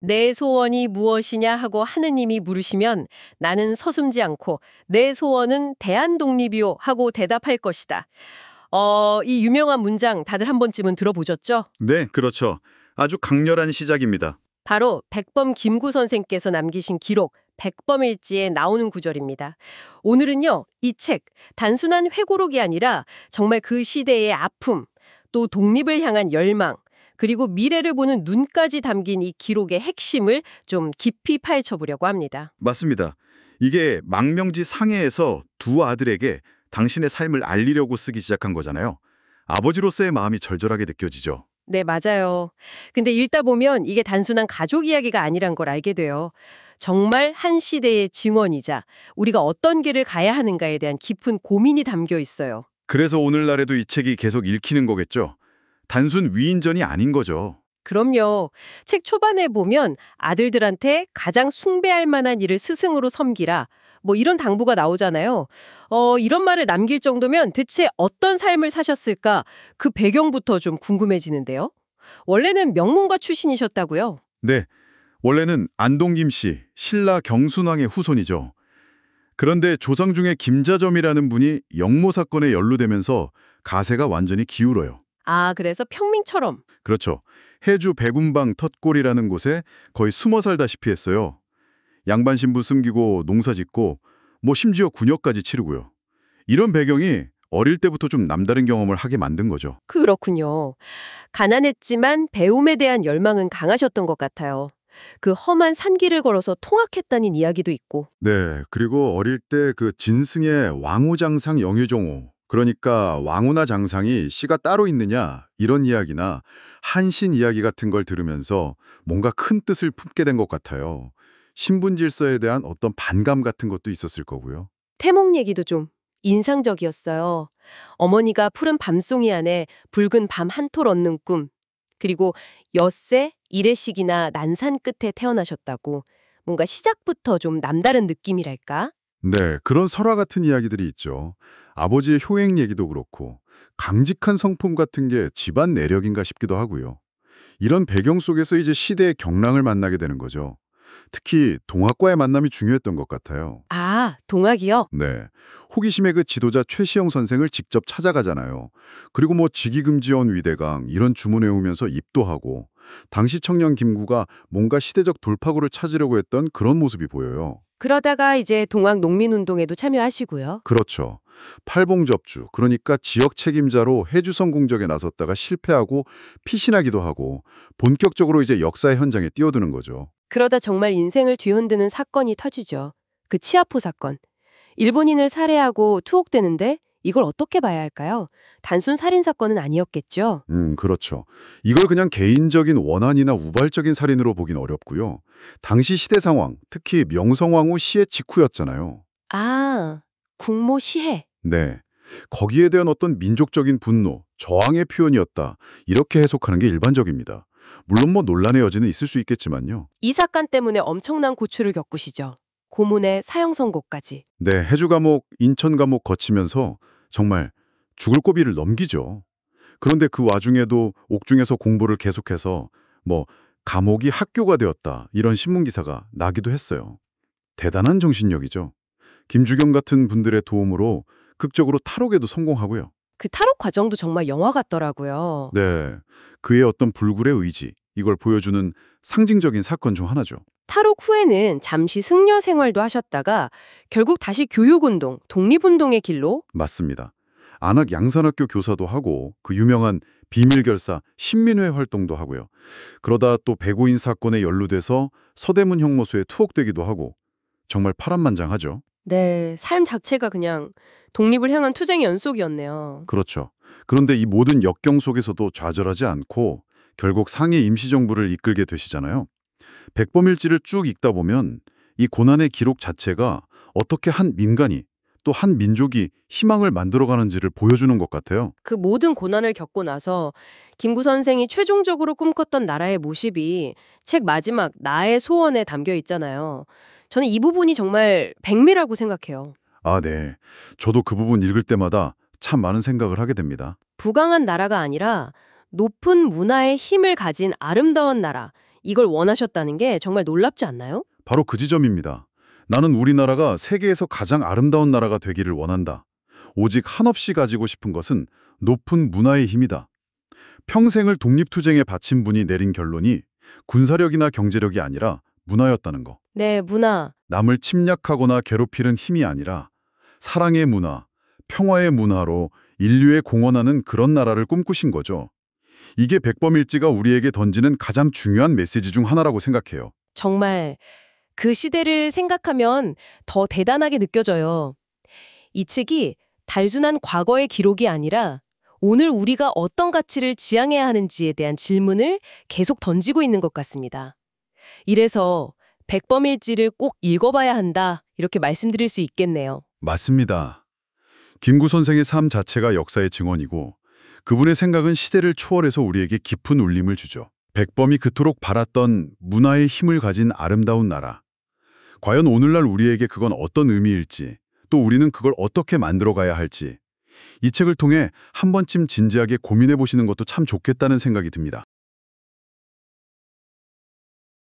내 소원이 무엇이냐 하고 하느님이 물으시면 나는 서슴지 않고 내 소원은 대한독립이요 하고 대답할 것이다. 이 유명한 문장 다들 한 번쯤은 들어보셨죠? 네, 그렇죠. 아주 강렬한 시작입니다. 바로 백범 김구 선생께서 남기신 기록 백범일지에 나오는 구절입니다. 오늘은요, 이 책 단순한 회고록이 아니라 정말 그 시대의 아픔, 또 독립을 향한 열망, 그리고 미래를 보는 눈까지 담긴 이 기록의 핵심을 좀 깊이 파헤쳐 보려고 합니다. 맞습니다. 이게 망명지 상해에서 두 아들에게 당신의 삶을 알리려고 쓰기 시작한 거잖아요. 아버지로서의 마음이 절절하게 느껴지죠. 네, 맞아요. 근데 읽다 보면 이게 단순한 가족 이야기가 아니란 걸 알게 돼요. 정말 한 시대의 증언이자 우리가 어떤 길을 가야 하는가에 대한 깊은 고민이 담겨 있어요. 그래서 오늘날에도 이 책이 계속 읽히는 거겠죠. 단순 위인전이 아닌 거죠. 그럼요. 책 초반에 보면 아들들한테 가장 숭배할 만한 일을 스승으로 섬기라. 뭐 이런 당부가 나오잖아요. 이런 말을 남길 정도면 대체 어떤 삶을 사셨을까? 그 배경부터 좀 궁금해지는데요. 원래는 명문가 출신이셨다고요? 네, 원래는 안동김 씨, 신라 경순왕의 후손이죠. 그런데 조상 중에 김자점이라는 분이 영모 사건에 연루되면서 가세가 완전히 기울어요. 아, 그래서 평민처럼. 그렇죠. 해주 백운방 텄골이라는 곳에 거의 숨어 살다시피 했어요. 양반 신부 숨기고 농사 짓고 뭐 심지어 군역까지 치르고요. 이런 배경이 어릴 때부터 좀 남다른 경험을 하게 만든 거죠. 그렇군요. 가난했지만 배움에 대한 열망은 강하셨던 것 같아요. 그 험한 산길을 걸어서 통학했다는 이야기도 있고. 네, 그리고 어릴 때 그 진승의 왕후장상 영유정후, 그러니까 왕후나 장상이 씨가 따로 있느냐 이런 이야기나 한신 이야기 같은 걸 들으면서 뭔가 큰 뜻을 품게 된 것 같아요. 신분 질서에 대한 어떤 반감 같은 것도 있었을 거고요. 태몽 얘기도 좀 인상적이었어요. 어머니가 푸른 밤송이 안에 붉은 밤 한 톨 얻는 꿈. 그리고 엿새, 이래식이나 난산 끝에 태어나셨다고. 뭔가 시작부터 좀 남다른 느낌이랄까? 네, 그런 설화 같은 이야기들이 있죠. 아버지의 효행 얘기도 그렇고 강직한 성품 같은 게 집안 내력인가 싶기도 하고요. 이런 배경 속에서 이제 시대의 경랑을 만나게 되는 거죠. 특히 동학과의 만남이 중요했던 것 같아요. 아, 동학이요? 네. 호기심의 그 지도자 최시영 선생을 직접 찾아가잖아요. 그리고 뭐 직위금지원 위대강 이런 주문 외우면서 입도 하고 당시 청년 김구가 뭔가 시대적 돌파구를 찾으려고 했던 그런 모습이 보여요. 그러다가 이제 동학 농민운동에도 참여하시고요. 그렇죠. 팔봉접주, 그러니까 지역 책임자로 해주성 공적에 나섰다가 실패하고 피신하기도 하고 본격적으로 이제 역사의 현장에 뛰어드는 거죠. 그러다 정말 인생을 뒤흔드는 사건이 터지죠. 그 치아포 사건. 일본인을 살해하고 투옥되는데 이걸 어떻게 봐야 할까요? 단순 살인 사건은 아니었겠죠? 그렇죠. 이걸 그냥 개인적인 원한이나 우발적인 살인으로 보긴 어렵고요. 당시 시대 상황, 특히 명성황후 시해 직후였잖아요. 아, 국모 시해. 네. 거기에 대한 어떤 민족적인 분노, 저항의 표현이었다. 이렇게 해석하는 게 일반적입니다. 물론 뭐 논란의 여지는 있을 수 있겠지만요. 이 사건 때문에 엄청난 고초를 겪으시죠. 고문의 사형 선고까지. 네, 해주 감옥, 인천 감옥 거치면서 정말 죽을 고비를 넘기죠. 그런데 그 와중에도 옥중에서 공부를 계속해서 뭐 감옥이 학교가 되었다 이런 신문 기사가 나기도 했어요. 대단한 정신력이죠. 김주경 같은 분들의 도움으로 극적으로 탈옥에도 성공하고요. 그 탈옥 과정도 정말 영화 같더라고요. 네, 그의 어떤 불굴의 의지 이걸 보여주는 상징적인 사건 중 하나죠. 탈옥 후에는 잠시 승려 생활도 하셨다가 결국 다시 교육운동, 독립운동의 길로. 맞습니다. 안학 양산학교 교사도 하고 그 유명한 비밀결사 신민회 활동도 하고요. 그러다 또 배고인 사건에 연루돼서 서대문 형무소에 투옥되기도 하고 정말 파란만장하죠. 네, 삶 자체가 그냥 독립을 향한 투쟁의 연속이었네요. 그렇죠. 그런데 이 모든 역경 속에서도 좌절하지 않고 결국 상해 임시정부를 이끌게 되시잖아요. 백범일지를 쭉 읽다 보면 이 고난의 기록 자체가 어떻게 한 민간이 또 한 민족이 희망을 만들어가는지를 보여주는 것 같아요. 그 모든 고난을 겪고 나서 김구 선생이 최종적으로 꿈꿨던 나라의 모습이 책 마지막 나의 소원에 담겨 있잖아요. 저는 이 부분이 정말 백미라고 생각해요. 아, 네. 저도 그 부분 읽을 때마다 참 많은 생각을 하게 됩니다. 부강한 나라가 아니라 높은 문화의 힘을 가진 아름다운 나라. 이걸 원하셨다는 게 정말 놀랍지 않나요? 바로 그 지점입니다. 나는 우리나라가 세계에서 가장 아름다운 나라가 되기를 원한다. 오직 한없이 가지고 싶은 것은 높은 문화의 힘이다. 평생을 독립투쟁에 바친 분이 내린 결론이 군사력이나 경제력이 아니라 문화였다는 거. 네, 문화. 남을 침략하거나 괴롭히는 힘이 아니라 사랑의 문화, 평화의 문화로 인류에 공헌하는 그런 나라를 꿈꾸신 거죠. 이게 백범일지가 우리에게 던지는 가장 중요한 메시지 중 하나라고 생각해요. 정말 그 시대를 생각하면 더 대단하게 느껴져요. 이 책이 단순한 과거의 기록이 아니라 오늘 우리가 어떤 가치를 지향해야 하는지에 대한 질문을 계속 던지고 있는 것 같습니다. 이래서 백범일지를 꼭 읽어봐야 한다, 이렇게 말씀드릴 수 있겠네요. 맞습니다. 김구 선생의 삶 자체가 역사의 증언이고 그분의 생각은 시대를 초월해서 우리에게 깊은 울림을 주죠. 백범이 그토록 바랐던 문화의 힘을 가진 아름다운 나라. 과연 오늘날 우리에게 그건 어떤 의미일지, 또 우리는 그걸 어떻게 만들어가야 할지 이 책을 통해 한 번쯤 진지하게 고민해 보시는 것도 참 좋겠다는 생각이 듭니다.